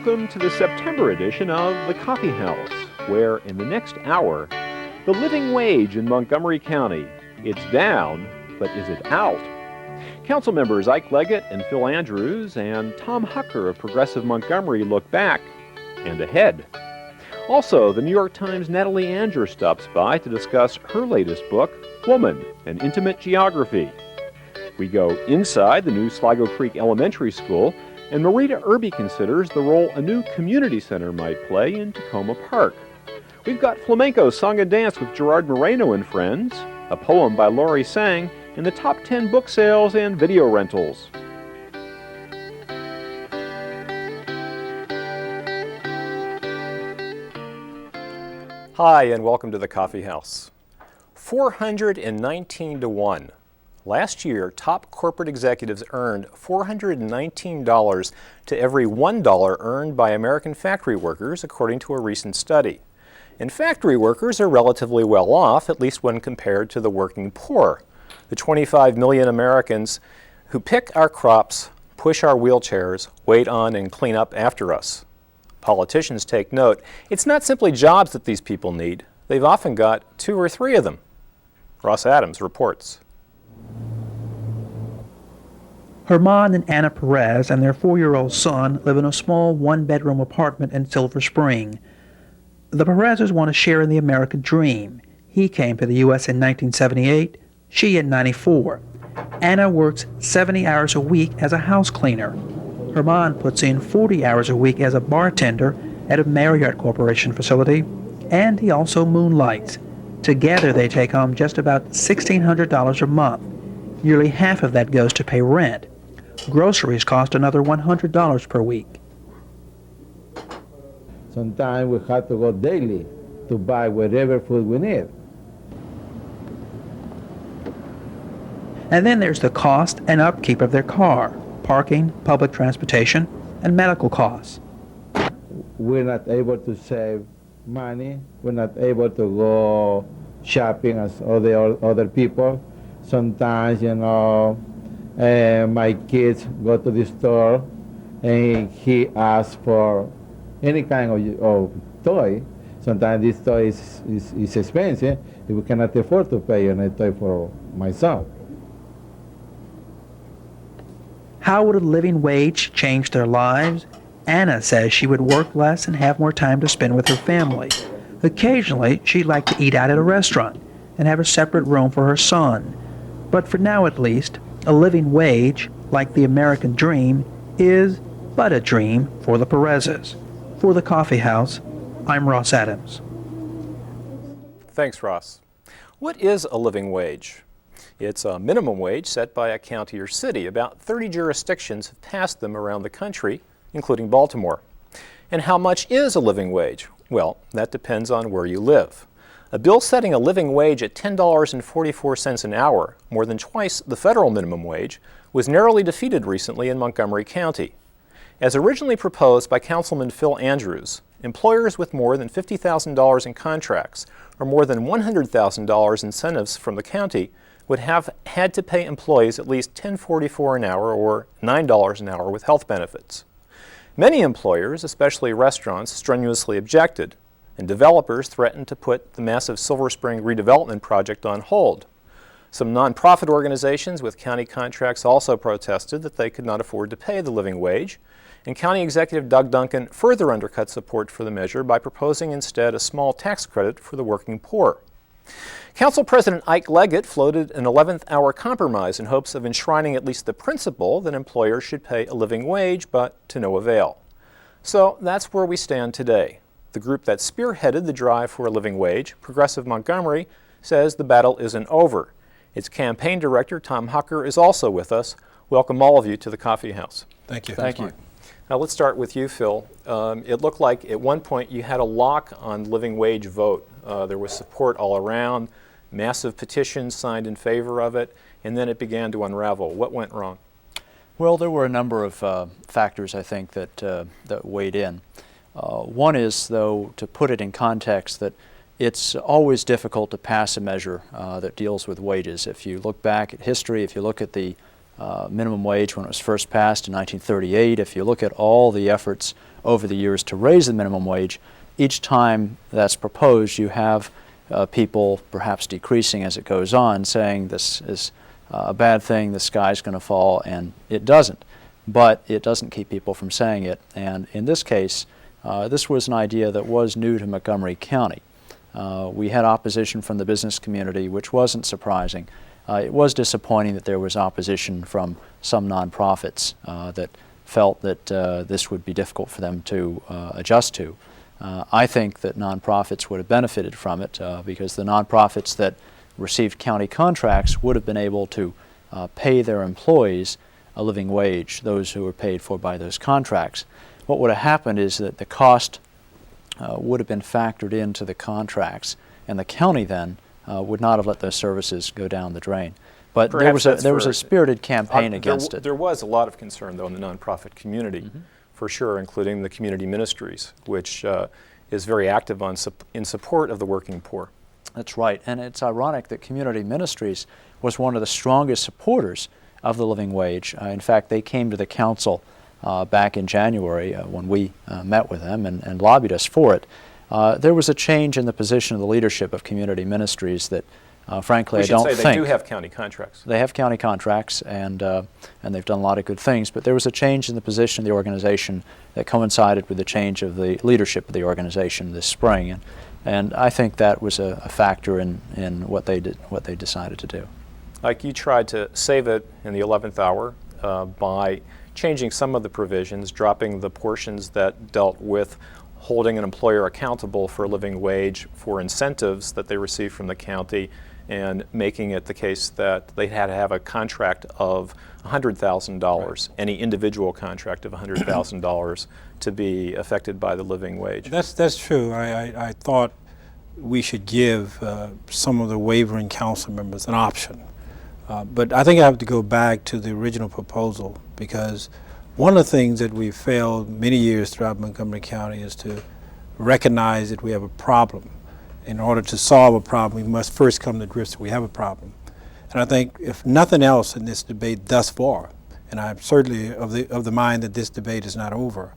Welcome to the September edition of The Coffee House, where in the next hour, the living wage in Montgomery County. It's down, but is it out? Council members Ike Leggett and Phil Andrews and Tom Hucker of Progressive Montgomery look back and ahead. Also, the New York Times' Natalie Anger stops by to discuss her latest book, Woman, An Intimate Geography. We go inside the new Sligo Creek Elementary School, and Marita Irby considers the role a new community center might play in Tacoma Park. We've got flamenco song and dance with Gerard Moreno and friends, a poem by Lori Tsang, and the top 10 book sales and video rentals. Hi, and welcome to the Coffee House. 419 to 1. Last year, top corporate executives earned $419 to every $1 earned by American factory workers, according to a recent study. And factory workers are relatively well off, at least when compared to the working poor, the 25 million Americans who pick our crops, push our wheelchairs, wait on and clean up after us. Politicians take note. It's not simply jobs that these people need. They've often got 2 or 3 of them. Ross Adams reports. Herman and Anna Perez and their 4-year-old son live in a small 1-bedroom apartment in Silver Spring. The Perezes want to share in the American dream. He came to the U.S. in 1978, she in 94. Anna works 70 hours a week as a house cleaner. Herman puts in 40 hours a week as a bartender at a Marriott Corporation facility, and he also moonlights. Together they take home just about $1,600 a month. Nearly half of that goes to pay rent. Groceries cost another $100 per week. Sometimes we have to go daily to buy whatever food we need. And then there's the cost and upkeep of their car, parking, public transportation, and medical costs. We're not able to save money. We're not able to go shopping as other people. Sometimes, my kids go to the store and he asks for any kind of toy. Sometimes this toy is expensive. We cannot afford to pay a toy for my son. How would a living wage change their lives? Anna says she would work less and have more time to spend with her family. Occasionally, she'd like to eat out at a restaurant and have a separate room for her son. But for now at least, a living wage, like the American dream, is but a dream for the Perezes. For the Coffee House, I'm Ross Adams. Thanks, Ross. What is a living wage? It's a minimum wage set by a county or city. About 30 jurisdictions have passed them around the country, including Baltimore. And how much is a living wage? Well, that depends on where you live. A bill setting a living wage at $10.44 an hour, more than twice the federal minimum wage, was narrowly defeated recently in Montgomery County. As originally proposed by Councilman Phil Andrews, employers with more than $50,000 in contracts or more than $100,000 incentives from the county would have had to pay employees at least $10.44 an hour or $9 an hour with health benefits. Many employers, especially restaurants, strenuously objected, and developers threatened to put the massive Silver Spring redevelopment project on hold. Some nonprofit organizations with county contracts also protested that they could not afford to pay the living wage, and County Executive Doug Duncan further undercut support for the measure by proposing instead a small tax credit for the working poor. Council President Ike Leggett floated an 11th hour compromise in hopes of enshrining at least the principle that employers should pay a living wage, but to no avail. So that's where we stand today. The group that spearheaded the drive for a living wage, Progressive Montgomery, says the battle isn't over. Its campaign director, Tom Hucker, is also with us. Welcome all of you to the Coffee House. Thank you. Thank you. Now let's start with you, Phil. It looked like at one point you had a lock on living wage vote. There was support all around, massive petitions signed in favor of it, and then it began to unravel. What went wrong? Well, there were a number of factors, I think, that weighed in. One is, though, to put it in context, that it's always difficult to pass a measure that deals with wages. If you look back at history, if you look at the minimum wage when it was first passed in 1938. If you look at all the efforts over the years to raise the minimum wage, each time that's proposed, you have people perhaps decreasing as it goes on, saying this is a bad thing, the sky's going to fall, and it doesn't. But it doesn't keep people from saying it. And in this case, this was an idea that was new to Montgomery County. We had opposition from the business community, which wasn't surprising. It was disappointing that there was opposition from some nonprofits that felt that this would be difficult for them to adjust to. I think that nonprofits would have benefited from it because the nonprofits that received county contracts would have been able to pay their employees a living wage, those who were paid for by those contracts. What would have happened is that the cost would have been factored into the contracts, and the county then would not have let those services go down the drain. But there was a spirited campaign against it. There was a lot of concern, though, in the nonprofit community, for sure, including the community ministries, which is very active in support of the working poor. That's right, and it's ironic that community ministries was one of the strongest supporters of the living wage. In fact, they came to the council back in January when we met with them and lobbied us for it. There was a change in the position of the leadership of community ministries that, frankly, I don't think. They do have county contracts. They have county contracts, and they've done a lot of good things. But there was a change in the position of the organization that coincided with the change of the leadership of the organization this spring, and I think that was a factor in what they decided to do. Like, you tried to save it in the 11th hour by changing some of the provisions, dropping the portions that dealt with holding an employer accountable for a living wage for incentives that they receive from the county, and making it the case that they had to have a contract of $100,000, right, any individual contract of $100,000 to be affected by the living wage. That's true. I thought we should give some of the wavering council members an option. But I think I have to go back to the original proposal, because one of the things that we've failed many years throughout Montgomery County is to recognize that we have a problem. In order to solve a problem, we must first come to grips that we have a problem. And I think, if nothing else in this debate thus far, and I'm certainly of the mind that this debate is not over,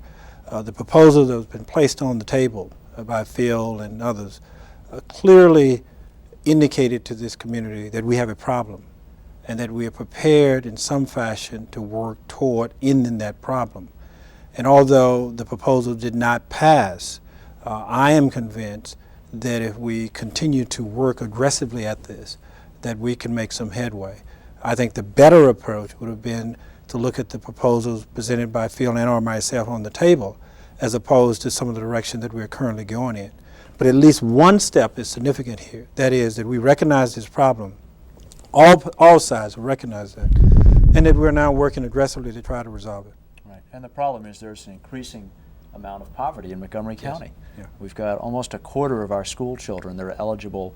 the proposal that has been placed on the table by Phil and others clearly indicated to this community that we have a problem, and that we are prepared in some fashion to work toward ending that problem. And although the proposal did not pass, I am convinced that if we continue to work aggressively at this, that we can make some headway. I think the better approach would have been to look at the proposals presented by Phil and or myself on the table, as opposed to some of the direction that we're currently going in. But at least one step is significant here. That is, that we recognize this problem. All sides will recognize that, and that we're now working aggressively to try to resolve it. Right, and the problem is there's an increasing amount of poverty in Montgomery County. Yeah. We've got almost a quarter of our school children that are eligible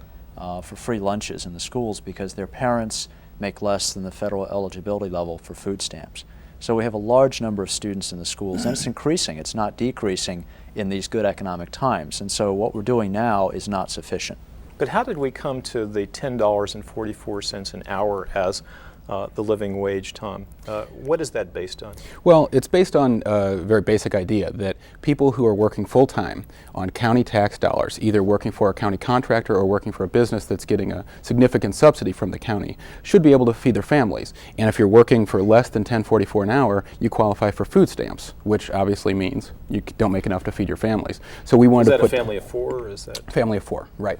for free lunches in the schools because their parents make less than the federal eligibility level for food stamps. So we have a large number of students in the schools, and it's increasing. It's not decreasing in these good economic times. And so what we're doing now is not sufficient. But how did we come to the $10.44 an hour as the living wage, Tom? What is that based on? Well, it's based on a very basic idea that people who are working full-time on county tax dollars, either working for a county contractor or working for a business that's getting a significant subsidy from the county, should be able to feed their families. And if you're working for less than $10.44 an hour, you qualify for food stamps, which obviously means you don't make enough to feed your families. So we wanted to put... Is that a family of four, or is that... Family of four, right.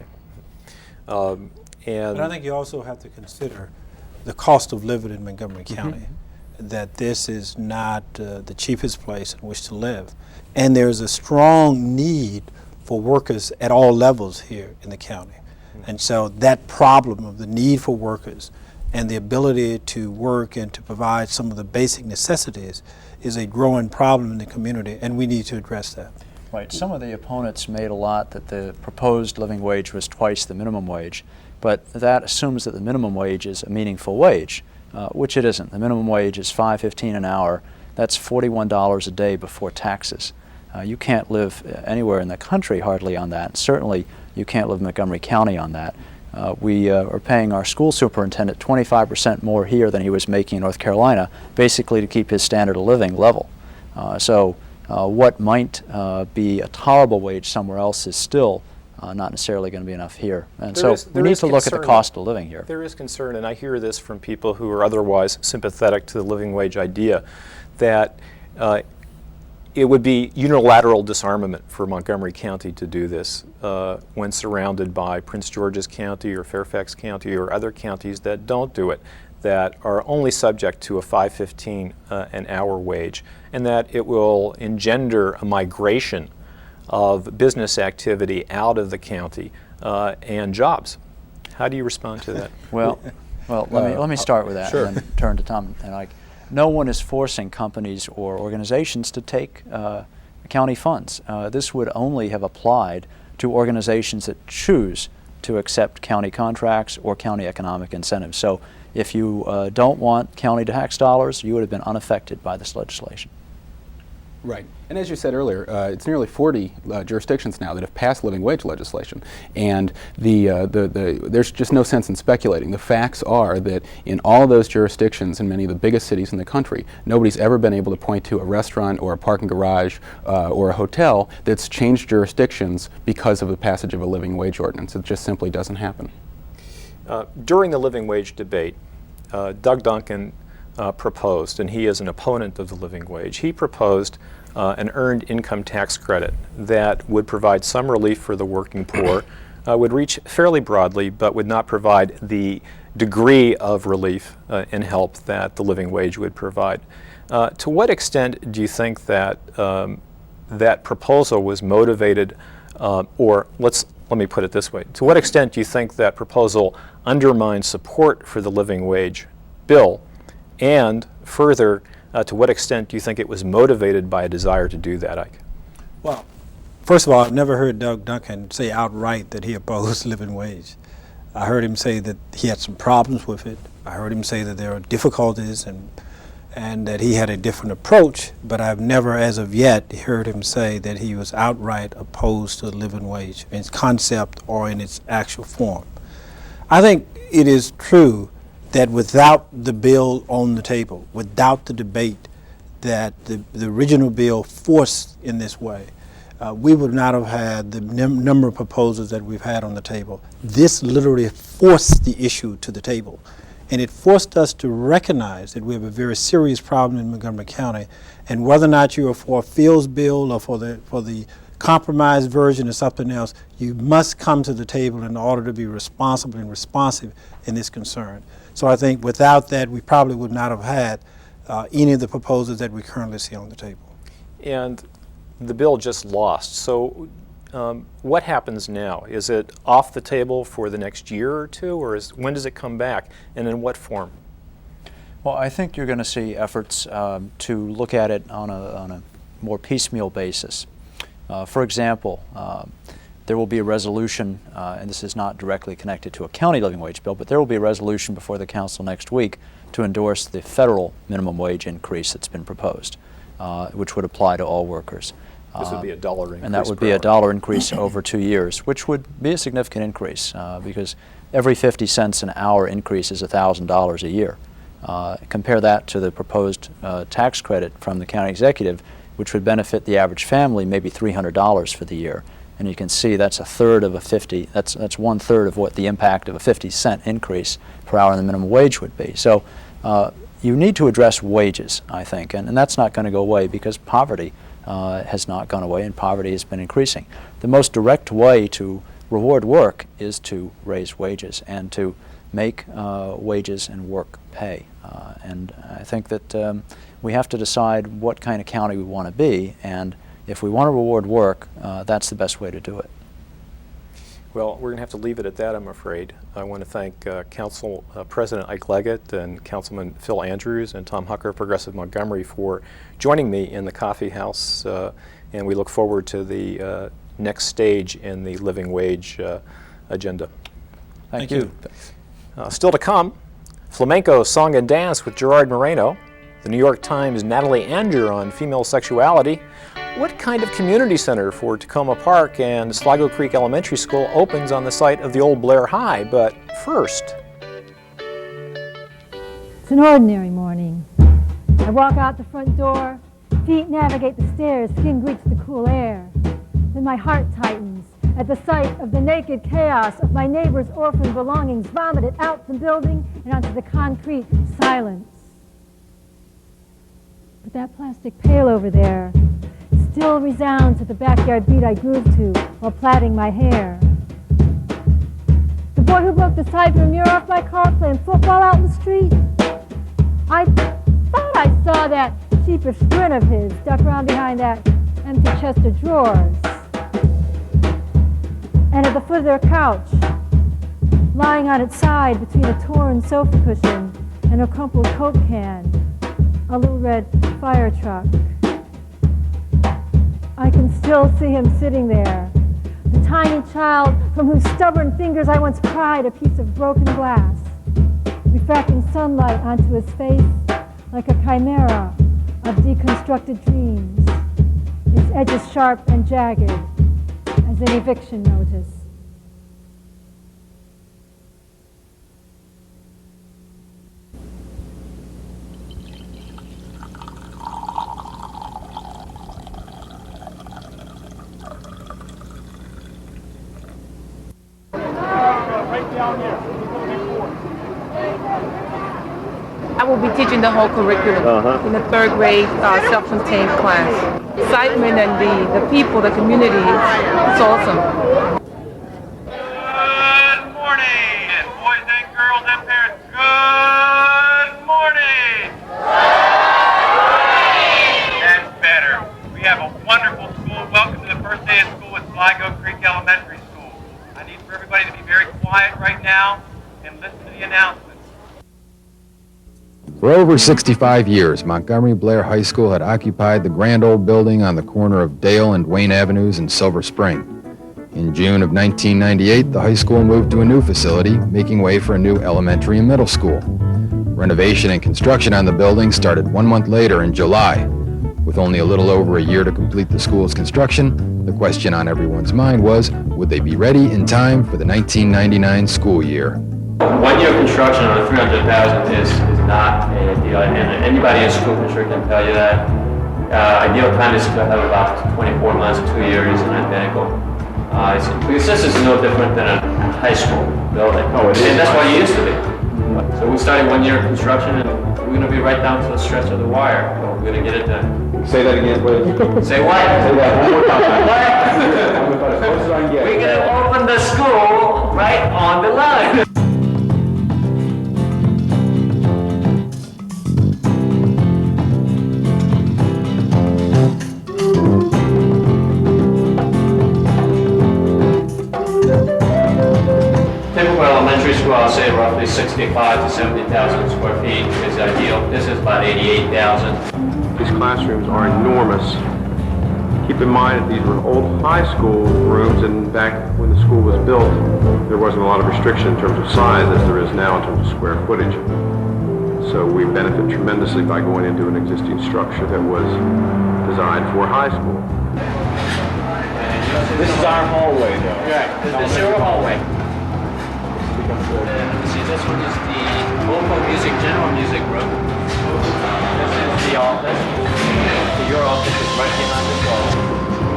And I think you also have to consider the cost of living in Montgomery County, that this is not the cheapest place in which to live. And there's a strong need for workers at all levels here in the county. And so that problem of the need for workers and the ability to work and to provide some of the basic necessities is a growing problem in the community, and we need to address that. Right. Some of the opponents made a lot that the proposed living wage was twice the minimum wage, but that assumes that the minimum wage is a meaningful wage, which it isn't. The minimum wage is $5.15 an hour. That's $41 a day before taxes. You can't live anywhere in the country hardly on that. Certainly, you can't live in Montgomery County on that. We are paying our school superintendent 25% more here than he was making in North Carolina, basically to keep his standard of living level. What might be a tolerable wage somewhere else is still not necessarily going to be enough here. And we need to look at the cost of living here. There is concern, and I hear this from people who are otherwise sympathetic to the living wage idea, that it would be unilateral disarmament for Montgomery County to do this when surrounded by Prince George's County or Fairfax County or other counties that don't do it, that are only subject to a $5.15 an hour wage, and that it will engender a migration of business activity out of the county and jobs. How do you respond to that? Well, let me start with that, Sure. and then turn to Tom and Ike. No one is forcing companies or organizations to take county funds. This would only have applied to organizations that choose to accept county contracts or county economic incentives. So if you don't want county tax dollars, you would have been unaffected by this legislation. Right. And as you said earlier, it's nearly 40 jurisdictions now that have passed living wage legislation, and there's just no sense in speculating. The facts are that in all those jurisdictions, in many of the biggest cities in the country, nobody's ever been able to point to a restaurant or a parking garage or a hotel that's changed jurisdictions because of the passage of a living wage ordinance. It just simply doesn't happen. During the living wage debate, Doug Duncan proposed, and he is an opponent of the living wage, he proposed an earned income tax credit that would provide some relief for the working poor, would reach fairly broadly, but would not provide the degree of relief and help that the living wage would provide. To what extent do you think that that proposal was motivated, or let me put it this way, to what extent do you think that proposal undermined support for the living wage bill? And further, to what extent do you think it was motivated by a desire to do that, Ike? Well, first of all, I've never heard Doug Duncan say outright that he opposed living wage. I heard him say that he had some problems with it. I heard him say that there are difficulties and that he had a different approach, but I've never as of yet heard him say that he was outright opposed to the living wage in its concept or in its actual form. I think it is true that without the bill on the table, without the debate that the original bill forced in this way, we would not have had the number of proposals that we've had on the table. This literally forced the issue to the table, and it forced us to recognize that we have a very serious problem in Montgomery County, and whether or not you are for a Fields bill or for the compromised version or something else, you must come to the table in order to be responsible and responsive in this concern. So I think without that, we probably would not have had any of the proposals that we currently see on the table. And the bill just lost. So what happens now? Is it off the table for the next year or two, or when does it come back, and in what form? Well, I think you're going to see efforts to look at it on a more piecemeal basis. For example, there will be a resolution, and this is not directly connected to a county living wage bill, but there will be a resolution before the council next week to endorse the federal minimum wage increase that's been proposed, which would apply to all workers. This would be $1 increase. And that would be a $1 increase over 2 years, which would be a significant increase because every 50 cents an hour increase is $1,000 a year. Compare that to the proposed tax credit from the county executive, which would benefit the average family maybe $300 for the year. And you can see that's a third of a 50, that's 1/3 of what the impact of a 50-cent increase per hour in the minimum wage would be. So you need to address wages, I think, and that's not going to go away because poverty has not gone away and poverty has been increasing. The most direct way to reward work is to raise wages and to make wages and work pay. And I think that we have to decide what kind of county we want to be, and if we want to reward work, that's the best way to do it. Well, we're going to have to leave it at that, I'm afraid. I want to thank Council President Ike Leggett and Councilman Phil Andrews and Tom Hucker of Progressive Montgomery for joining me in the coffee house, and we look forward to the next stage in the living wage agenda. Thank you. Still to come, flamenco song and dance with Gerard Moreno, The New York Times' Natalie Anger on female sexuality. What kind of community center for Tacoma Park and Sligo Creek Elementary School opens on the site of the old Blair High? But first... It's an ordinary morning. I walk out the front door, feet navigate the stairs, skin greets the cool air. Then my heart tightens at the sight of the naked chaos of my neighbor's orphan belongings vomited out the building and onto the concrete silence. But that plastic pail over there still resounds at the backyard beat I groove to while plaiting my hair. The boy who broke the side of a mirror off my car playing football out in the street. I thought I saw that sheepish grin of his duck around behind that empty chest of drawers. And at the foot of their couch, lying on its side between a torn sofa cushion and a crumpled Coke can, a little red fire truck. I can still see him sitting there, the tiny child from whose stubborn fingers I once pried a piece of broken glass, refracting sunlight onto his face like a chimera of deconstructed dreams, its edges sharp and jagged as an eviction notice. I will be teaching the whole curriculum in the third grade self-contained class. Excitement and the people, the community, it's awesome. Good morning, boys and girls and parents. Good morning. And better. We have a wonderful school. Welcome to the first day of school at Sligo Creek Elementary School. I need for everybody to be very quiet right now and listen to the announcements. For over 65 years, Montgomery Blair High School had occupied the grand old building on the corner of Dale and Wayne Avenues in Silver Spring. In June of 1998, the high school moved to a new facility, making way for a new elementary and middle school. Renovation and construction on the building started 1 month later in July. With only a little over a year to complete the school's construction, the question on everyone's mind was, would they be ready in time for the 1999 school year? 1 year construction on $300,000 is not a deal, and anybody in school district can tell you that. Ideal time is to have about 24 months, 2 years, and identical. Because this is no different than a high school building. Oh, it is. And that's what it used to be. So we started 1 year construction, and we're going to be right down to the stretch of the wire. So we're going to get it done. Say that again, please. Say what? Say that one more time. We're going to open the school right on the line. Elementary school, I'll say roughly 65 to 70,000 square feet is ideal. This is about 88,000. These classrooms are enormous. Keep in mind that these were old high school rooms, and back when the school was built, there wasn't a lot of restriction in terms of size as there is now in terms of square footage. So we benefit tremendously by going into an existing structure that was designed for high school. This is our hallway, though. Right, this is your hallway. See, this one is the vocal music, general music room. This is the office. Your office is right behind the wall.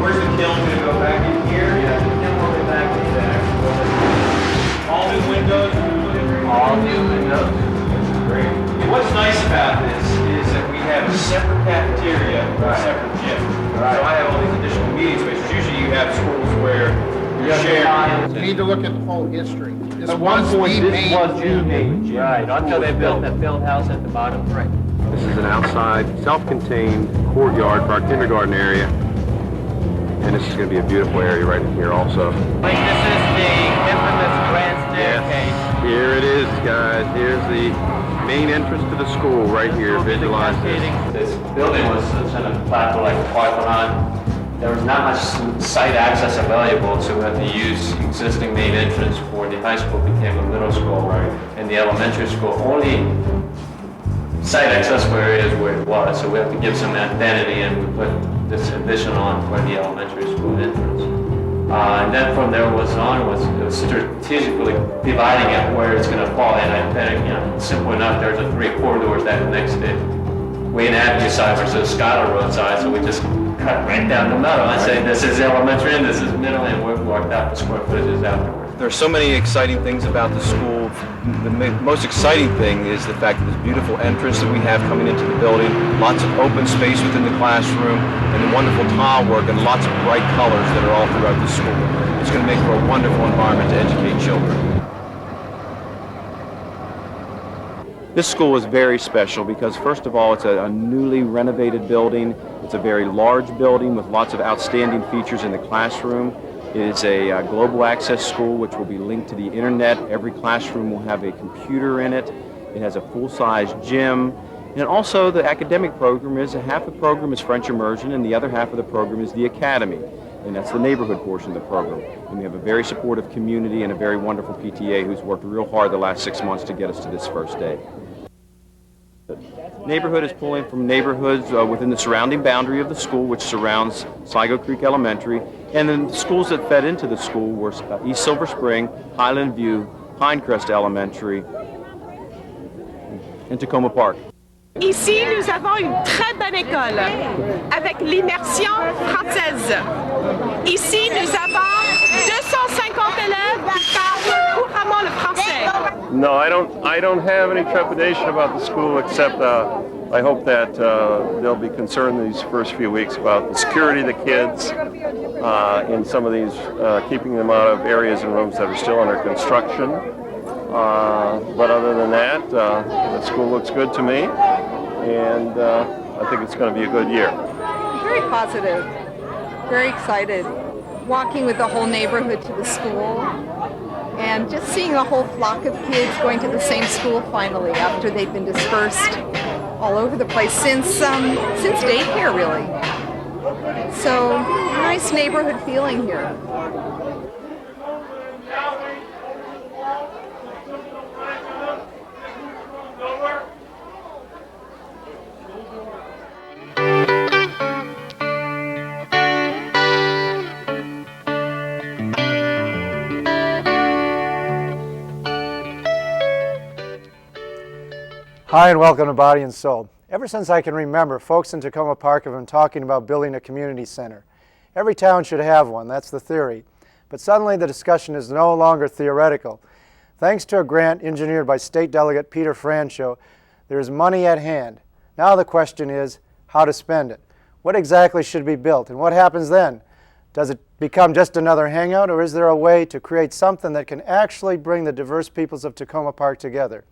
Where's the kiln going to go back in here? Yeah, the kiln will be back in there. All new windows? All new windows. Great. And what's nice about this is that we have a separate cafeteria, a separate gym. So I have all these additional meeting spaces. Usually you have schools where you share. You need to look at the whole history. At one point, this was the main gym. Right, until they built that field house at the bottom. Right. This is an outside, self-contained courtyard for our kindergarten area. And this is going to be a beautiful area right in here also. Like this is the infamous grand staircase. Yes. Here it is, guys. Here's the main entrance to the school right here. Visualize this. This building was such a platform like a Parthenon. There was not much site access available, so we had to use existing main entrance for the high school became a middle school, right? And the elementary school only site accessible areas where it was, so we have to give some identity, and we put this addition on for the elementary school entrance. And then from there was strategically dividing it where it's going to fall in. I think, simple enough, there's a 3 corridors that connects the Wayne Avenue side versus Schuyler Road side, so we just cut right down the middle and say this is elementary and this is middle, and we've worked out the square footages afterwards. There's so many exciting things about the school. The most exciting thing is the fact that this beautiful entrance that we have coming into the building, lots of open space within the classroom, and the wonderful tile work and lots of bright colors that are all throughout the school. It's going to make for a wonderful environment to educate children. This school is very special because, first of all, it's a newly renovated building. It's a very large building with lots of outstanding features in the classroom. It is a global access school which will be linked to the internet. Every classroom will have a computer in it. It has a full-size gym. And also the academic program is, half the program is French immersion and the other half of the program is the academy. And that's the neighborhood portion of the program. And we have a very supportive community and a very wonderful PTA who's worked real hard the last 6 months to get us to this first day. The neighborhood is pulling from neighborhoods within the surrounding boundary of the school, which surrounds Sligo Creek Elementary. And then the schools that fed into the school were East Silver Spring, Highland View, Pinecrest Elementary, and Tacoma Park. Ici, nous avons une très bonne école avec l'immersion française. Ici, nous avons 250 élèves qui parlent couramment le français. No, I don't have any trepidation about the school, except I hope that they'll be concerned these first few weeks about the security of the kids in some of these, keeping them out of areas and rooms that are still under construction. But other than that, the school looks good to me, and I think it's going to be a good year. Very positive, very excited. Walking with the whole neighborhood to the school, and just seeing a whole flock of kids going to the same school finally after they've been dispersed all over the place since daycare, really. So, nice neighborhood feeling here. Hi and welcome to Body and Soul. Ever since I can remember, folks in Tacoma Park have been talking about building a community center. Every town should have one, that's the theory. But suddenly the discussion is no longer theoretical. Thanks to a grant engineered by State Delegate Peter Francho, there is money at hand. Now the question is how to spend it. What exactly should be built and what happens then? Does it become just another hangout, or is there a way to create something that can actually bring the diverse peoples of Tacoma Park together?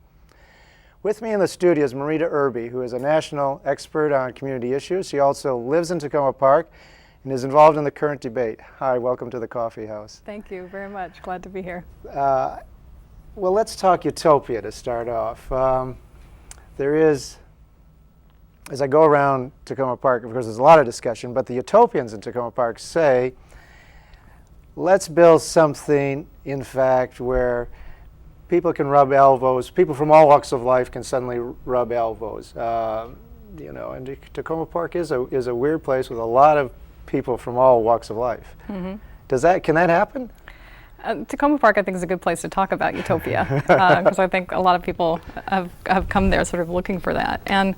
With me in the studio is Marita Irby, who is a national expert on community issues. She also lives in Tacoma Park and is involved in the current debate. Hi, welcome to the Coffee House. Thank you very much. Glad to be here. Well, let's talk utopia to start off. There is, as I go around Tacoma Park, of course there's a lot of discussion, but the utopians in Tacoma Park say, let's build something, in fact, where people can rub elbows. People from all walks of life can suddenly rub elbows. You know, and Tacoma Park is a weird place with a lot of people from all walks of life. Mm-hmm. Can that happen? Tacoma Park, I think, is a good place to talk about utopia because I think a lot of people have come there sort of looking for that. And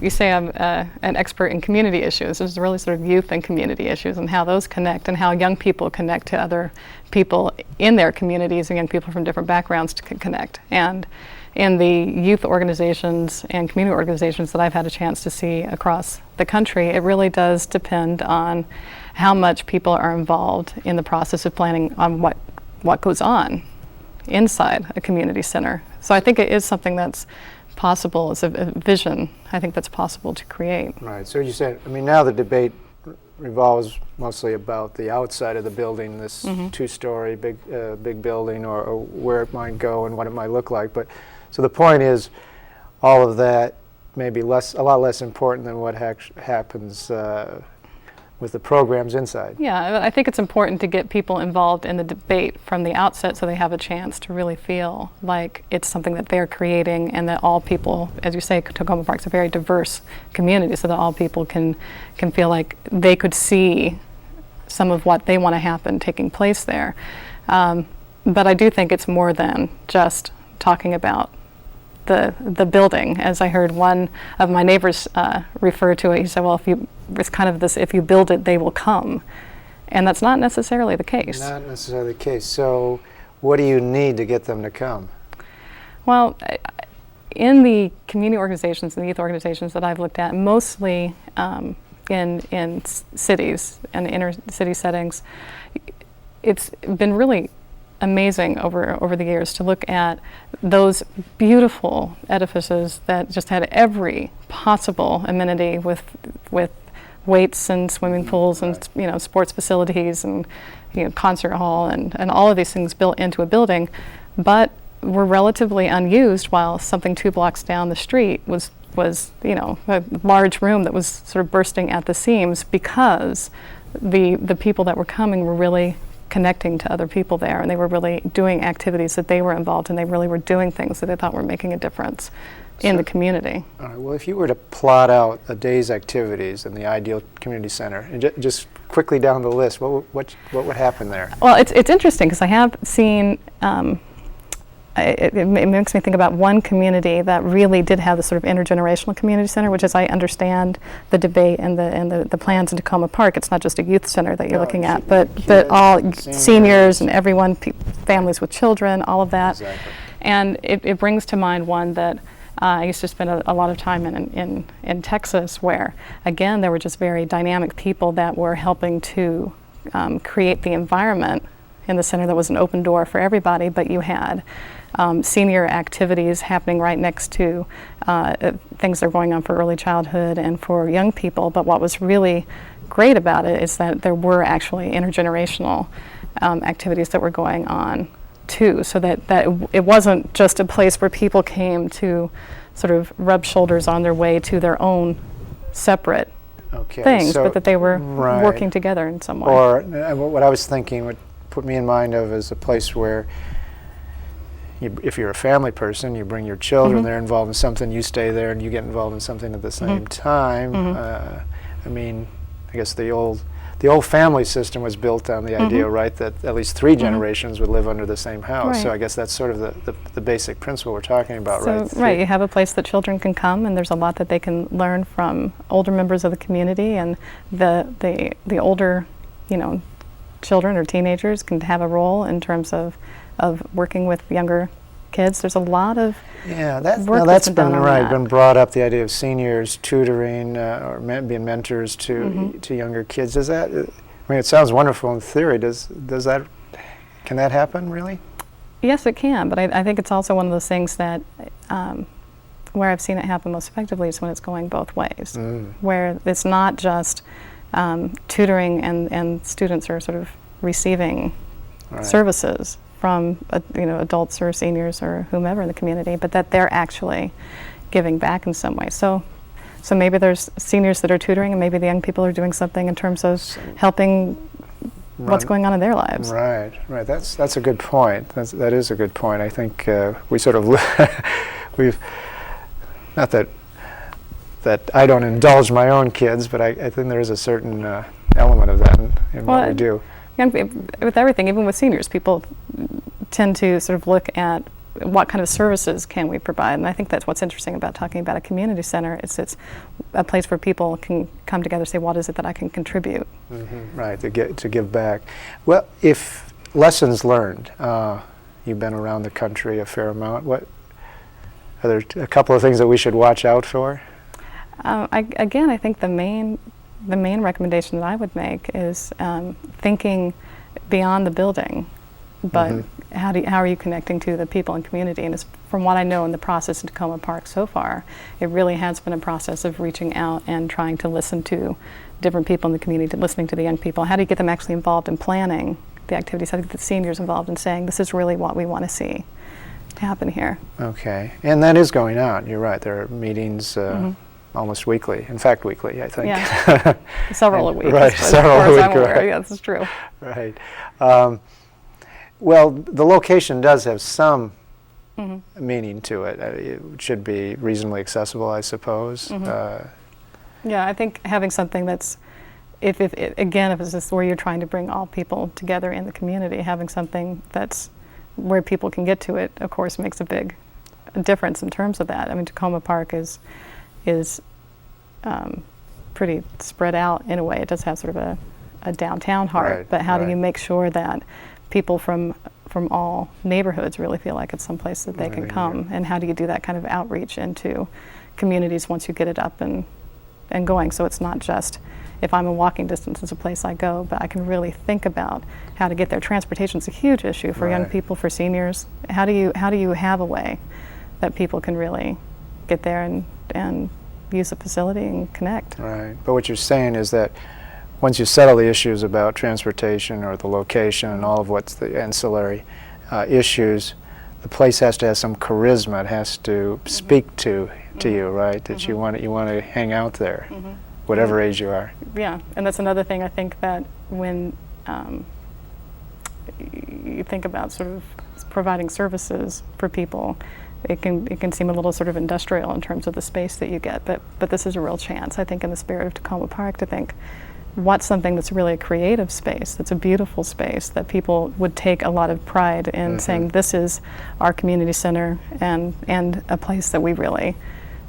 you say I'm an expert in community issues. This is really sort of youth and community issues and how those connect and how young people connect to other people in their communities and young people from different backgrounds to connect. And in the youth organizations and community organizations that I've had a chance to see across the country, it really does depend on how much people are involved in the process of planning on what goes on inside a community center. So I think it is something that's possible. It's a vision, I think, that's possible to create. Right, so you said, I mean, now the debate revolves mostly about the outside of the building, this two-story big building, or where it might go and what it might look like. But so the point is, all of that may be a lot less important than what happens with the programs inside. Yeah, I think it's important to get people involved in the debate from the outset so they have a chance to really feel like it's something that they're creating and that all people, as you say, Tacoma Park's a very diverse community, so that all people can feel like they could see some of what they want to happen taking place there. But I do think it's more than just talking about the building. As I heard one of my neighbors refer to it, he said, well, it's kind of this, if you build it, they will come. And that's not necessarily the case. Not necessarily the case. So what do you need to get them to come? Well, in the community organizations and the youth organizations that I've looked at, mostly in cities and inner city settings, it's been really amazing over the years to look at those beautiful edifices that just had every possible amenity with weights and swimming pools and sports facilities and concert hall and all of these things built into a building, but were relatively unused, while something 2 blocks down the street was a large room that was sort of bursting at the seams because the people that were coming were really connecting to other people there, and they were really doing activities that they were involved in. They really were doing things that they thought were making a difference in the community. All right, well, if you were to plot out a day's activities in the ideal community center, and just quickly down the list, what would happen there? Well, it's interesting because I have seen, it makes me think about one community that really did have this sort of intergenerational community center, which, as I understand the debate and the plans in Tacoma Park, it's not just a youth center that you're looking at, but all seniors and everyone, families with children, all of that. Exactly. And it brings to mind one that I used to spend a lot of time in Texas, where, again, there were just very dynamic people that were helping to create the environment in the center that was an open door for everybody, but you had senior activities happening right next to things that are going on for early childhood and for young people. But what was really great about it is that there were actually intergenerational activities that were going on too, so that it wasn't just a place where people came to sort of rub shoulders on their way to their own separate things, but that they were working together in some way. Or what I was thinking, what put me in mind of is a place where if you're a family person, you bring your children, they're involved in something, you stay there and you get involved in something at the same time. I mean, I guess the old family system was built on the idea, right, that at least 3 generations would live under the same house. Right. So I guess that's sort of the basic principle we're talking about, so, right? Right, you have a place that children can come, and there's a lot that they can learn from older members of the community, and the older, children or teenagers can have a role in terms of working with younger kids. There's a lot of work that's been been brought up, the idea of seniors tutoring or being mentors to younger kids. Does that? I mean, it sounds wonderful in theory. Can that happen really? Yes, it can, but I think it's also one of those things that where I've seen it happen most effectively is when it's going both ways, where it's not just tutoring and students are sort of receiving services from adults or seniors or whomever in the community, but that they're actually giving back in some way. So maybe there's seniors that are tutoring, and maybe the young people are doing something in terms of helping what's going on in their lives. Right. That's a good point. That is a good point. I think we sort of we've not that I don't indulge my own kids, but I think there is a certain element of that in what we do. With everything, even with seniors, people tend to sort of look at what kind of services can we provide, and I think that's what's interesting about talking about a community center. It's a place where people can come together and say, what is it that I can contribute? Right, to give back. Well, if lessons learned, you've been around the country a fair amount. What are there a couple of things that we should watch out for? I think the main recommendation that I would make is thinking beyond the building, but how are you connecting to the people and community? And from what I know in the process in Tacoma Park so far, it really has been a process of reaching out and trying to listen to different people in the community, listening to the young people. How do you get them actually involved in planning the activities? How do you get the seniors involved in saying, this is really what we want to see happen here? Okay, and that is going on. You're right. There are meetings almost weekly. In fact, weekly, I think. Yeah, several a week. Right, several a week. Right. Yeah, this is true. Right. Well, the location does have some meaning to it. It should be reasonably accessible, I suppose. Yeah, I think having something that's, if it's just where you're trying to bring all people together in the community, having something that's where people can get to it, of course, makes a big difference in terms of that. I mean, Tacoma Park is pretty spread out in a way. It does have sort of a downtown heart, right, but how right. do you make sure that people from all neighborhoods really feel like it's someplace that they can come, and how do you do that kind of outreach into communities once you get it up and going, so it's not just if I'm in walking distance, it's a place I go, but I can really think about how to get there. Transportation's a huge issue for young people, for seniors. How do you have a way that people can really get there and use the facility and connect? Right, but what you're saying is that once you settle the issues about transportation or the location and all of what's the ancillary issues, the place has to have some charisma. It has to speak to you, right? That you want to hang out there, whatever age you are. Yeah, and that's another thing I think that when you think about sort of providing services for people, it can seem a little sort of industrial in terms of the space that you get, but this is a real chance, I think, in the spirit of Tacoma Park, to think what's something that's really a creative space, that's a beautiful space, that people would take a lot of pride in saying this is our community center, and a place that we really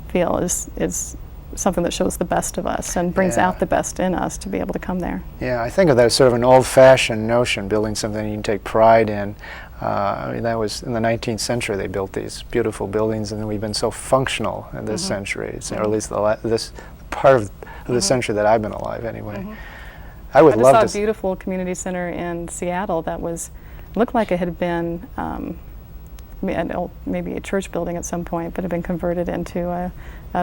feel is something that shows the best of us and brings out the best in us to be able to come there. Yeah, I think of that as sort of an old-fashioned notion, building something you can take pride in. I mean, that was in the 19th century they built these beautiful buildings, and we've been so functional in this century, or at least this part of the century that I've been alive anyway. I would love to. I just saw a beautiful community center in Seattle that looked like it had been maybe a church building at some point, but had been converted into a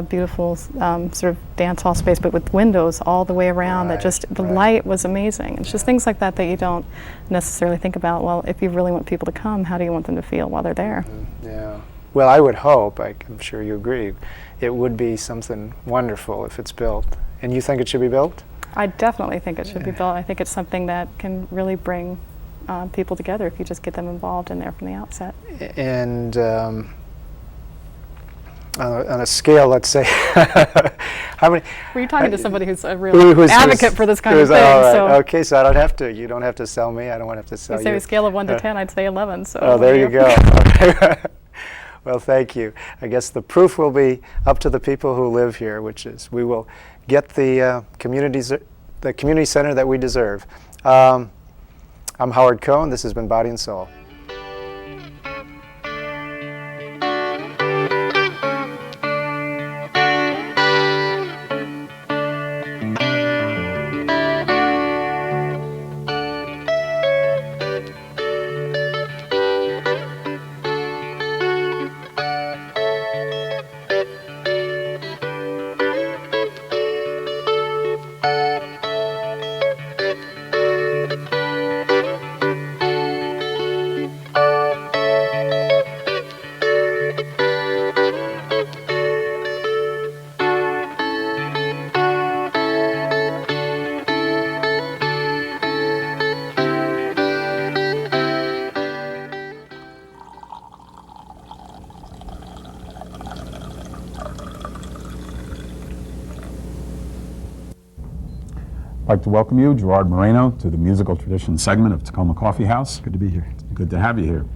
beautiful sort of dance hall space, but with windows all the way around. That just the light was amazing. It's just things like that that you don't necessarily think about. Well, if you really want people to come, how do you want them to feel while they're there? Yeah. Well, I would hope, I'm sure you agree, it would be something wonderful if it's built. And you think it should be built? I definitely think it should be built. I think it's something that can really bring people together if you just get them involved in there from the outset. And on a scale, let's say, how many? Were you talking to somebody who's a real advocate for this kind of thing? So. Okay, so I don't have to. You don't have to sell me. I don't have to sell you. You say a scale of 1 to 10, I'd say 11. So. Oh, there you go. Okay. Well, thank you. I guess the proof will be up to the people who live here, which is we will get the community center that we deserve. I'm Howard Cohen. This has been Body and Soul. I'd like to welcome you, Gerard Moreno, to the musical tradition segment of Tacoma Coffee House. Good to be here. Good to have you here.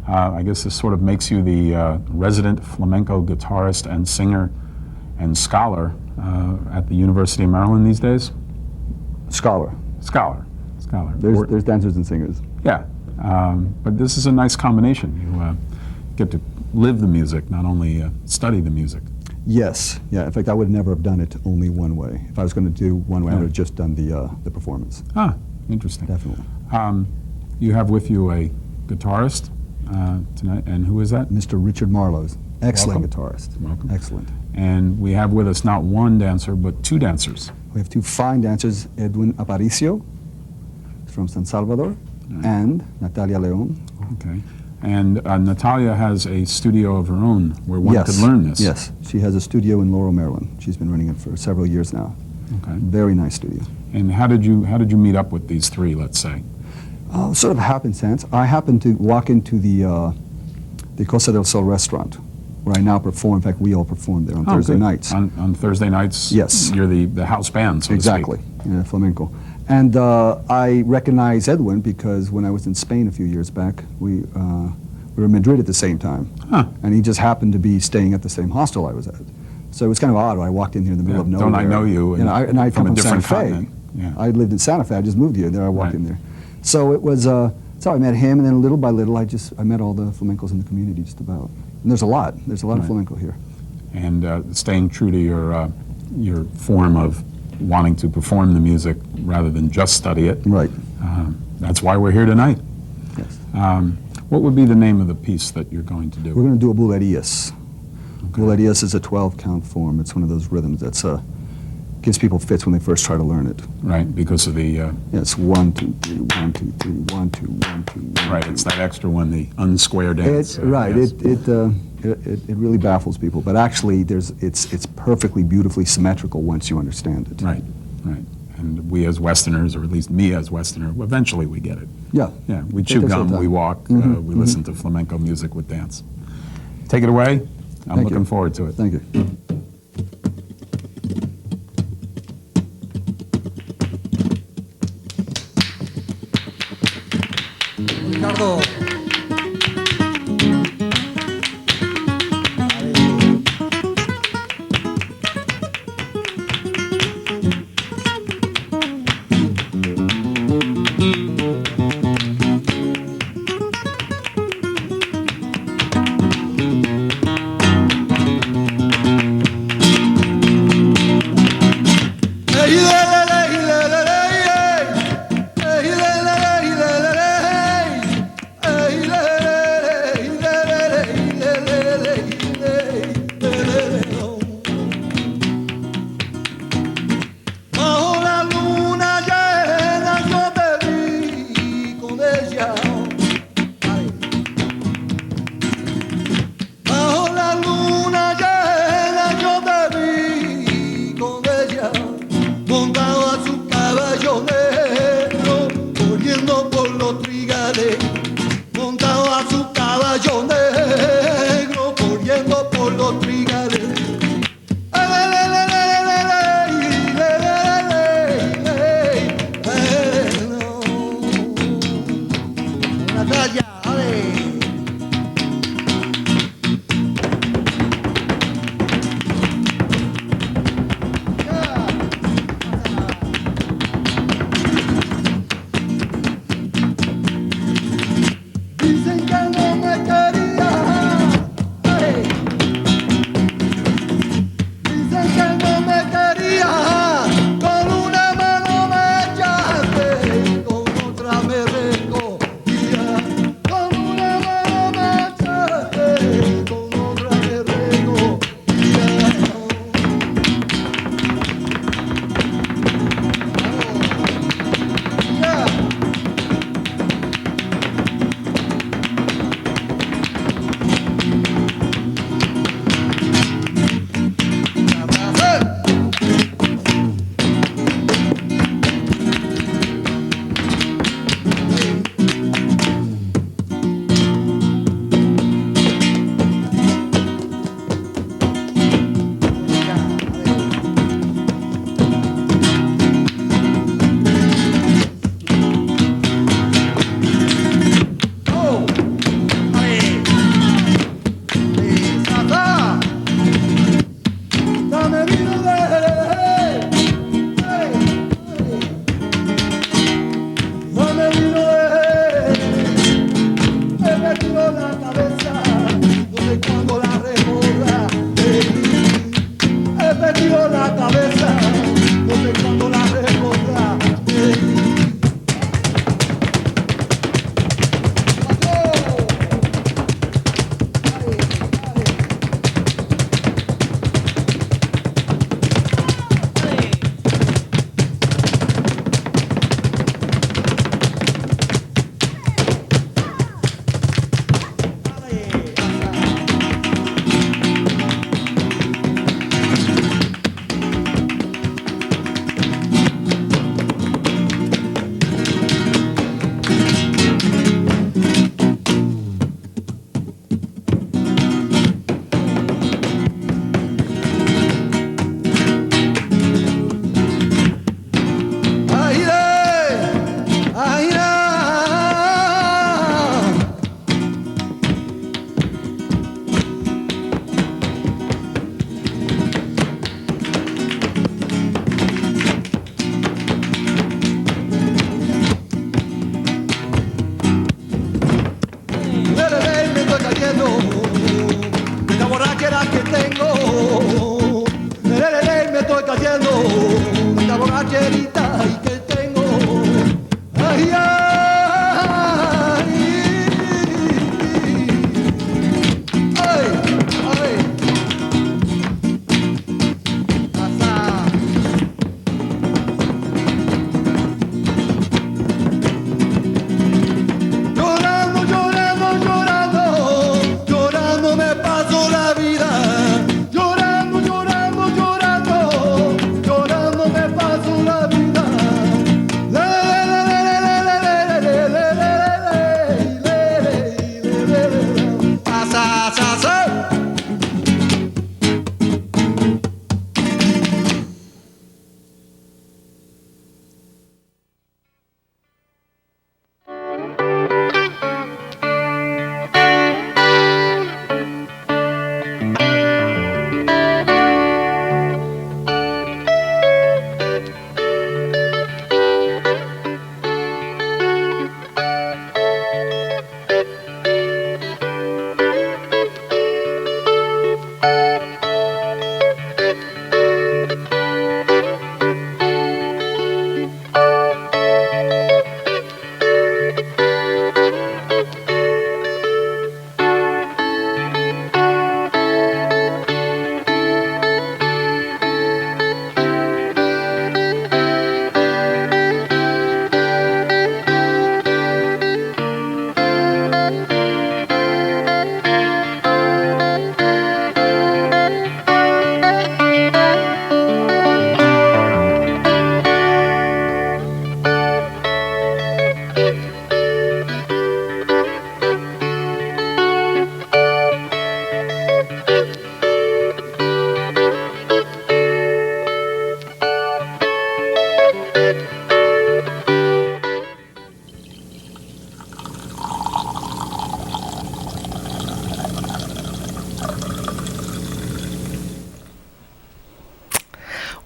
I guess this sort of makes you the resident flamenco guitarist and singer and scholar at the University of Maryland these days? Scholar. There's dancers and singers. Yeah, but this is a nice combination. You get to live the music, not only study the music. Yes, yeah. In fact, I would never have done it only one way. If I was going to do one way, I would have just done the performance. Ah, interesting. Definitely. You have with you a guitarist tonight, and who is that? Mr. Richard Marlowe, excellent Welcome. guitarist. Welcome. Excellent. And we have with us not one dancer, but two dancers. We have two fine dancers, Edwin Aparicio from San Salvador, and Natalia Leon. Okay. And Natalia has a studio of her own where one could learn this. Yes, she has a studio in Laurel, Maryland. She's been running it for several years now. Okay. Very nice studio. And how did you meet up with these three, let's say? Sort of happenstance. I happened to walk into the Costa del Sol restaurant, where I now perform. In fact, we all perform there on Thursday nights. On Thursday nights? Yes. You're the house band, so exactly, to speak. Yeah, flamenco. And I recognize Edwin because when I was in Spain a few years back, we were in Madrid at the same time. Huh. And he just happened to be staying at the same hostel I was at. So it was kind of odd. I walked in here in the middle of nowhere. Don't I know you? And I come from a different Santa Fe. continent. Yeah. I lived in Santa Fe. I just moved here. There I walked in there. So it was, that's how I met him. And then little by little, I met all the flamencos in the community just about. And there's a lot. There's a lot of flamenco here. And staying true to your form of wanting to perform the music rather than just study it. Right. That's why we're here tonight. Yes. What would be the name of the piece that you're going to do? We're going to do a bulerías. Okay. Bulerías is a 12-count form. It's one of those rhythms that's gives people fits when they first try to learn it. Right, because of the... yeah, it's 1, 2, 3, 1, 2, 3, 1, 2, 1, 2, 1, Right, 2. It's that extra one, the unsquare dance. Right, yes. it really baffles people, but actually it's perfectly, beautifully symmetrical once you understand it. Right, right. And we as Westerners, or at least me as Westerner, eventually we get it. Yeah. Yeah, we chew gum, we walk, we listen to flamenco music with dance. Take it away. I'm looking forward to it. Thank you. Ricardo.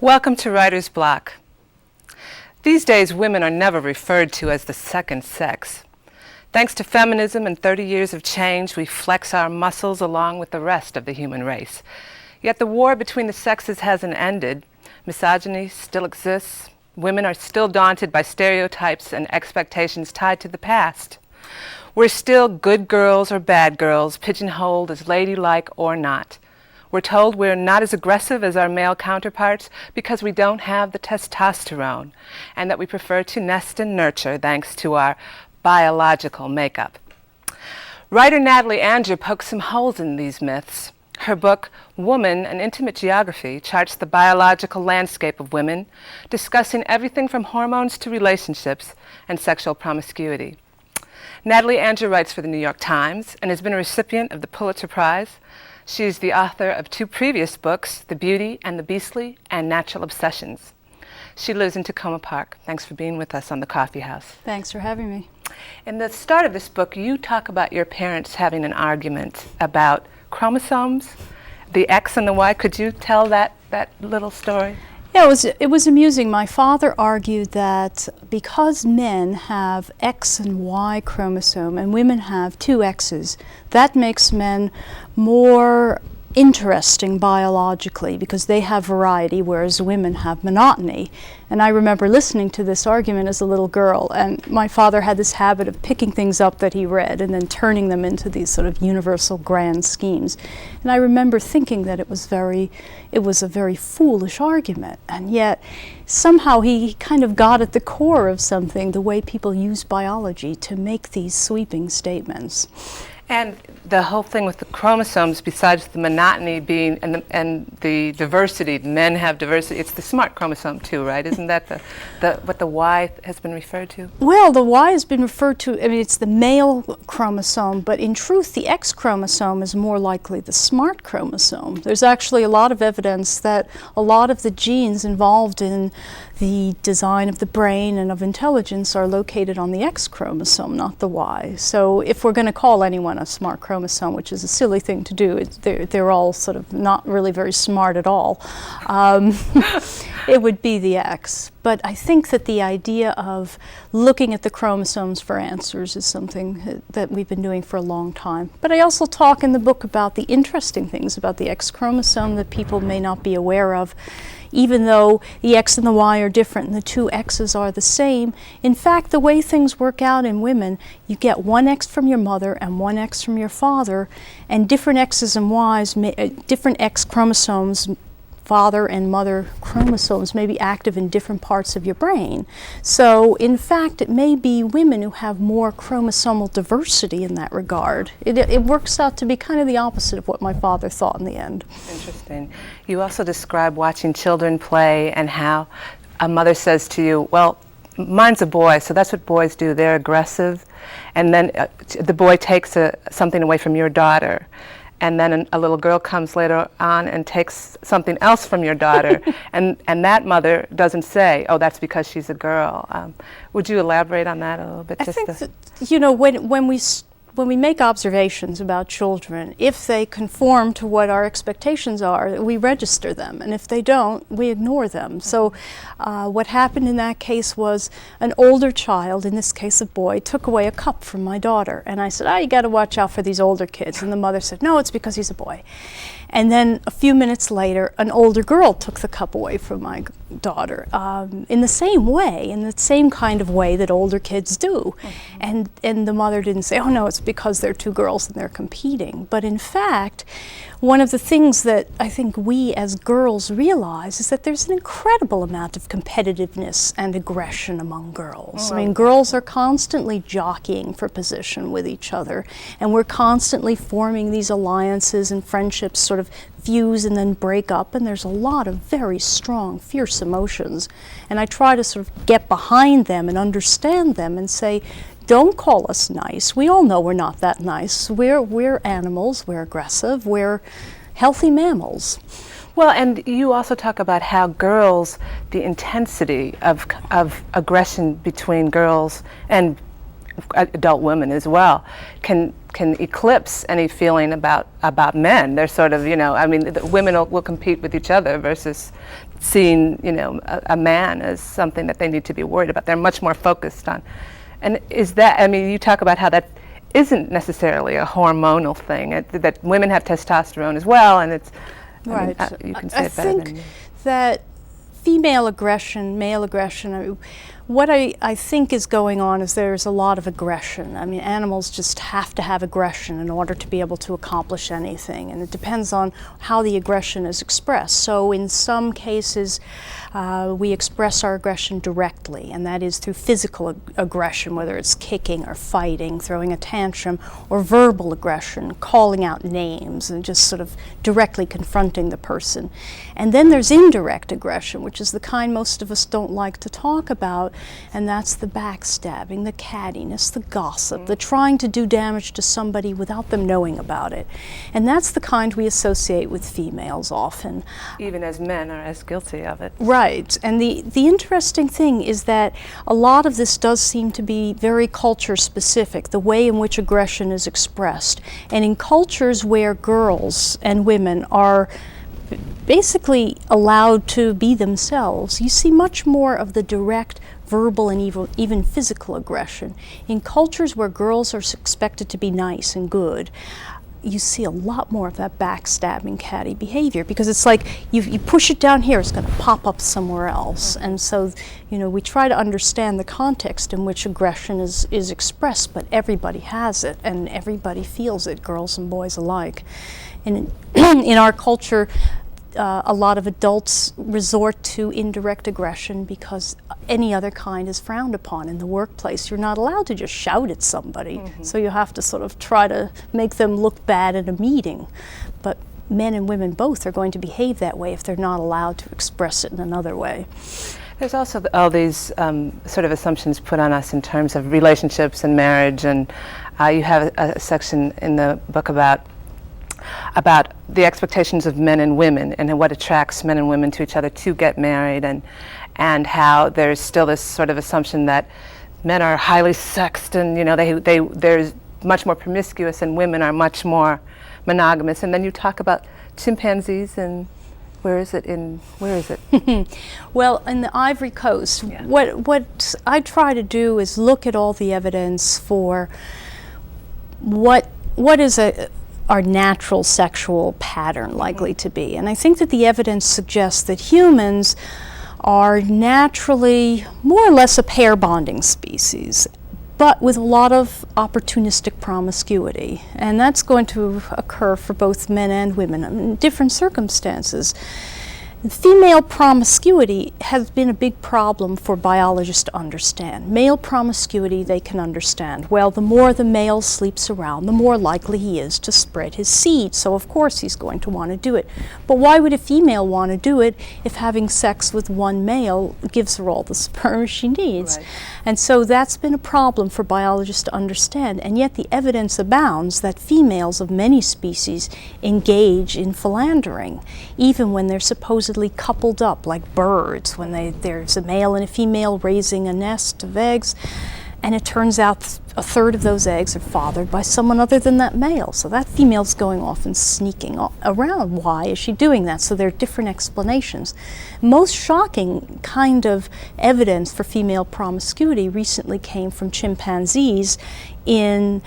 Welcome to Writer's Block. These days, women are never referred to as the second sex. Thanks to feminism and 30 years of change, we flex our muscles along with the rest of the human race. Yet the war between the sexes hasn't ended. Misogyny still exists. Women are still daunted by stereotypes and expectations tied to the past. We're still good girls or bad girls, pigeonholed as ladylike or not. We're told we're not as aggressive as our male counterparts because we don't have the testosterone, and that we prefer to nest and nurture thanks to our biological makeup. Writer Natalie Anger pokes some holes in these myths. Her book, Woman, An Intimate Geography, charts the biological landscape of women, discussing everything from hormones to relationships and sexual promiscuity. Natalie Anger writes for the New York Times and has been a recipient of the Pulitzer Prize. She is the author of 2 previous books, The Beauty and the Beastly and Natural Obsessions. She lives in Tacoma Park. Thanks for being with us on the Coffee House. Thanks for having me. In the start of this book, you talk about your parents having an argument about chromosomes, the X and the Y. Could you tell that little story? Yeah, it was amusing. My father argued that because men have X and Y chromosome and women have 2 X's, that makes men more interesting biologically because they have variety, whereas women have monotony. And I remember listening to this argument as a little girl, and my father had this habit of picking things up that he read and then turning them into these sort of universal grand schemes. And I remember thinking that it was a very foolish argument, and yet somehow he kind of got at the core of something, the way people use biology to make these sweeping statements. And the whole thing with the chromosomes, besides the monotony being and the diversity, men have diversity, it's the smart chromosome too, right? Isn't that what the Y has been referred to? Well, the Y has been referred to, I mean, it's the male chromosome, but in truth, the X chromosome is more likely the smart chromosome. There's actually a lot of evidence that a lot of the genes involved in the design of the brain and of intelligence are located on the X chromosome, not the Y. So if we're going to call anyone a smart chromosome, which is a silly thing to do, they're all sort of not really very smart at all, it would be the X. But I think that the idea of looking at the chromosomes for answers is something that we've been doing for a long time. But I also talk in the book about the interesting things about the X chromosome that people may not be aware of. Even though the X and the Y are different and the 2 X's are the same, in fact, the way things work out in women, you get 1 X from your mother and 1 X from your father, and different X's and Y's, different X chromosomes, father and mother chromosomes may be active in different parts of your brain. So, in fact, it may be women who have more chromosomal diversity in that regard. It works out to be kind of the opposite of what my father thought in the end. Interesting. You also describe watching children play and how a mother says to you, well, mine's a boy, so that's what boys do. They're aggressive. And then the boy takes something away from your daughter. And then a little girl comes later on and takes something else from your daughter, and that mother doesn't say, oh, that's because she's a girl. Would you elaborate on that a little bit? I think that, you know, when we make observations about children, if they conform to what our expectations are, we register them, and if they don't, we ignore them. So what happened in that case was an older child, in this case a boy, took away a cup from my daughter, and I said, you got to watch out for these older kids, and the mother said, no, it's because he's a boy. And then a few minutes later, an older girl took the cup away from my daughter in the same way, in the same kind of way that older kids do. And the mother didn't say, oh no, it's because they're 2 girls and they're competing. But in fact, one of the things that I think we as girls realize is that there's an incredible amount of competitiveness and aggression among girls. I mean, girls are constantly jockeying for position with each other, and we're constantly forming these alliances and friendships sort of fuse and then break up, and there's a lot of very strong, fierce emotions. And I try to sort of get behind them and understand them and say, don't call us nice. We all know we're not that nice. We're animals, we're aggressive, we're healthy mammals. Well, and you also talk about how girls, the intensity of aggression between girls and adult women as well, can can eclipse any feeling about men. They're sort of, I mean, the women will compete with each other versus seeing, a man as something that they need to be worried about. They're much more focused on. And is that, I mean, you talk about how that isn't necessarily a hormonal thing, that women have testosterone as well, and it's, right. I mean, you can say I it better than think me. that female aggression, male aggression, what I think is going on is there's a lot of aggression. I mean, animals just have to have aggression in order to be able to accomplish anything, and it depends on how the aggression is expressed. So in some cases, we express our aggression directly, and that is through physical aggression, whether it's kicking or fighting, throwing a tantrum, or verbal aggression, calling out names and just sort of directly confronting the person. And then there's indirect aggression, which is the kind most of us don't like to talk about, and that's the backstabbing, the cattiness, the gossip, the trying to do damage to somebody without them knowing about it. And that's the kind we associate with females often. Even as men are as guilty of it. Right, and the interesting thing is that a lot of this does seem to be very culture specific, the way in which aggression is expressed. And in cultures where girls and women are basically allowed to be themselves, you see much more of the direct verbal and even physical aggression. In cultures where girls are expected to be nice and good, you see a lot more of that backstabbing, catty behavior, because it's like you push it down here, it's going to pop up somewhere else. And so, we try to understand the context in which aggression is expressed, but everybody has it and everybody feels it, girls and boys alike. And in our culture, a lot of adults resort to indirect aggression because any other kind is frowned upon. In the workplace, you're not allowed to just shout at somebody, so you have to sort of try to make them look bad at a meeting. But men and women both are going to behave that way if they're not allowed to express it in another way. There's also all these sort of assumptions put on us in terms of relationships and marriage, and you have a section in the book about the expectations of men and women and what attracts men and women to each other to get married, and how there's still this sort of assumption that men are highly sexed and they're much more promiscuous and women are much more monogamous. And then you talk about chimpanzees and where is it? Well, in the Ivory Coast, what I try to do is look at all the evidence for what is our natural sexual pattern likely to be. And I think that the evidence suggests that humans are naturally more or less a pair bonding species, but with a lot of opportunistic promiscuity. And that's going to occur for both men and women in different circumstances. Female promiscuity has been a big problem for biologists to understand. Male promiscuity they can understand. Well, the more the male sleeps around, the more likely he is to spread his seed. So of course he's going to want to do it. But why would a female want to do it if having sex with one male gives her all the sperm she needs? Right. And so that's been a problem for biologists to understand. And yet the evidence abounds that females of many species engage in philandering, even when they're supposedly coupled up like birds, when there's a male and a female raising a nest of eggs, and it turns out a third of those eggs are fathered by someone other than that male. So that female's going off and sneaking around. Why is she doing that? So there are different explanations. Most shocking kind of evidence for female promiscuity recently came from chimpanzees in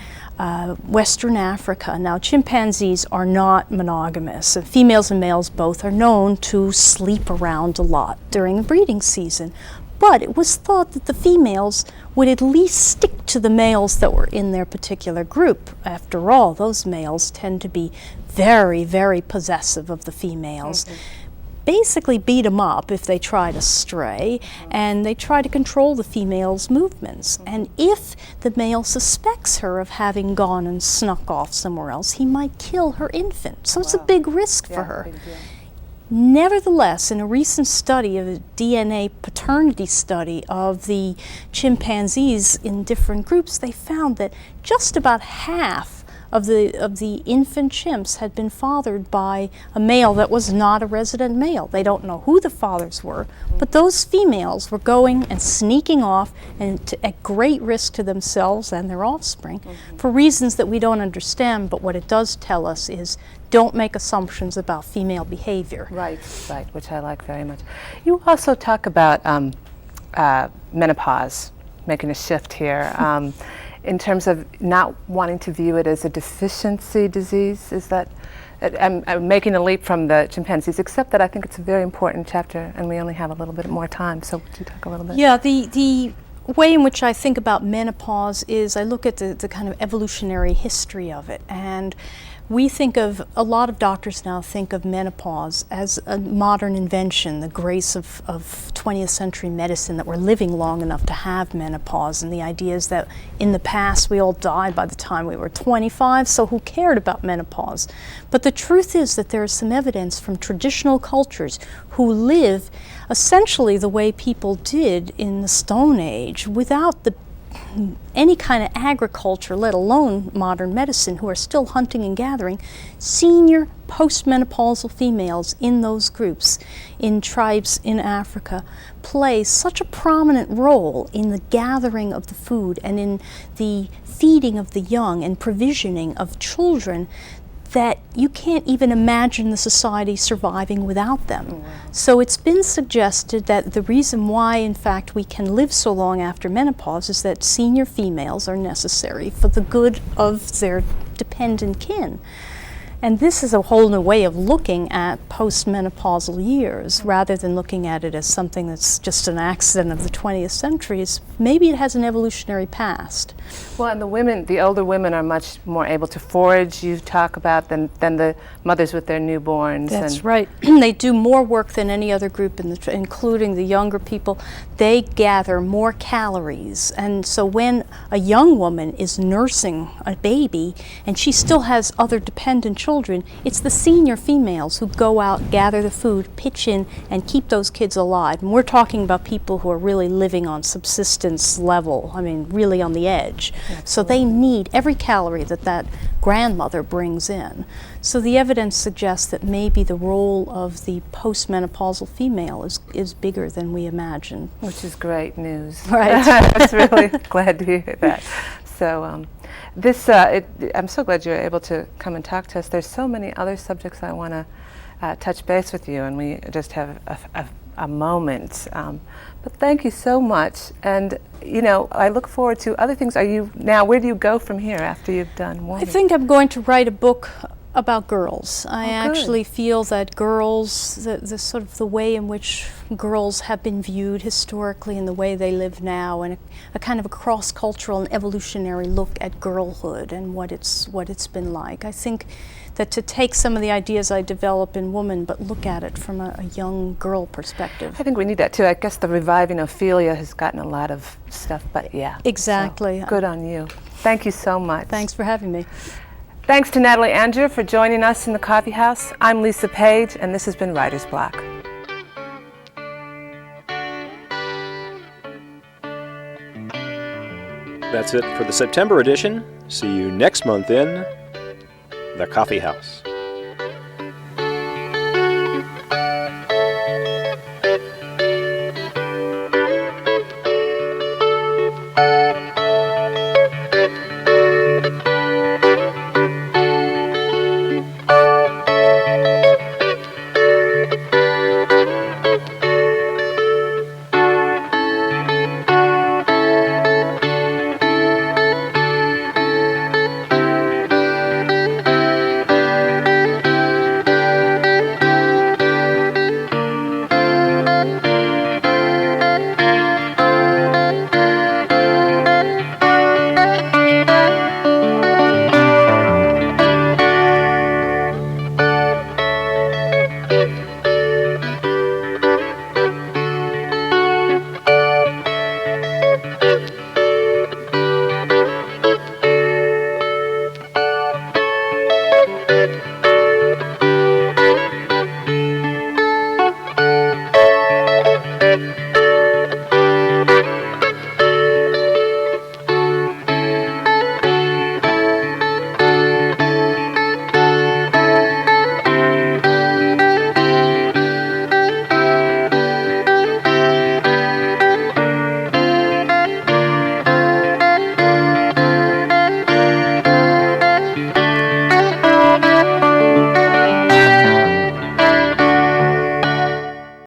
Western Africa. Now, chimpanzees are not monogamous. Females and males both are known to sleep around a lot during the breeding season. But it was thought that the females would at least stick to the males that were in their particular group. After all, those males tend to be very, very possessive of the females. Basically beat them up if they try to stray, and they try to control the female's movements. And if the male suspects her of having gone and snuck off somewhere else, he might kill her infant. So it's a big risk for her. Nevertheless, in a recent study, of a DNA paternity study of the chimpanzees in different groups, they found that just about half of the infant chimps had been fathered by a male that was not a resident male. They don't know who the fathers were, but those females were going and sneaking off and at great risk to themselves and their offspring for reasons that we don't understand, but what it does tell us is don't make assumptions about female behavior. Right, which I like very much. You also talk about menopause, making a shift here. In terms of not wanting to view it as a deficiency disease, is that, I'm making a leap from the chimpanzees, except that I think it's a very important chapter and we only have a little bit more time, so would you talk a little bit? Yeah, the way in which I think about menopause is I look at the kind of evolutionary history of it, and we think of, a lot of doctors now think of menopause as a modern invention, the grace of 20th century medicine, that we're living long enough to have menopause. And the idea is that in the past we all died by the time we were 25, so who cared about menopause? But the truth is that there is some evidence from traditional cultures who live essentially the way people did in the Stone Age, without any kind of agriculture, let alone modern medicine, who are still hunting and gathering. Senior postmenopausal females in those groups, in tribes in Africa, play such a prominent role in the gathering of the food and in the feeding of the young and provisioning of children that you can't even imagine the society surviving without them. So it's been suggested that the reason why, in fact, we can live so long after menopause is that senior females are necessary for the good of their dependent kin. And this is a whole new way of looking at postmenopausal years, rather than looking at it as something that's just an accident of the 20th century. Maybe it has an evolutionary past. Well, and the older women are much more able to forage, you talk about, than the mothers with their newborns. That's right. They do more work than any other group, including the younger people. They gather more calories. And so when a young woman is nursing a baby and she still has other dependent children, it's the senior females who go out, gather the food, pitch in, and keep those kids alive. And we're talking about people who are really living on subsistence level, I mean, really on the edge. So they need every calorie that grandmother brings in. So the evidence suggests that maybe the role of the postmenopausal female is bigger than we imagine. Which is great news. Right. I was really glad to hear that. So I'm so glad you're able to come and talk to us. There's so many other subjects I want to touch base with you, and we just have a moment. But thank you so much. And, I look forward to other things. Where do you go from here after you've done one? I think I'm going to write a book about girls. I actually feel that girls, the sort of the way in which girls have been viewed historically and the way they live now, and a kind of a cross-cultural and evolutionary look at girlhood and what it's been like. I think that to take some of the ideas I develop in Woman, but look at it from a young girl perspective. I think we need that too. I guess the Reviving Ophelia has gotten a lot of stuff, but yeah. Exactly. So, good on you. Thank you so much. Thanks for having me. Thanks to Natalie Anger for joining us in the coffee house. I'm Lisa Page, and this has been Writer's Block. That's it for the September edition. See you next month in the coffee house.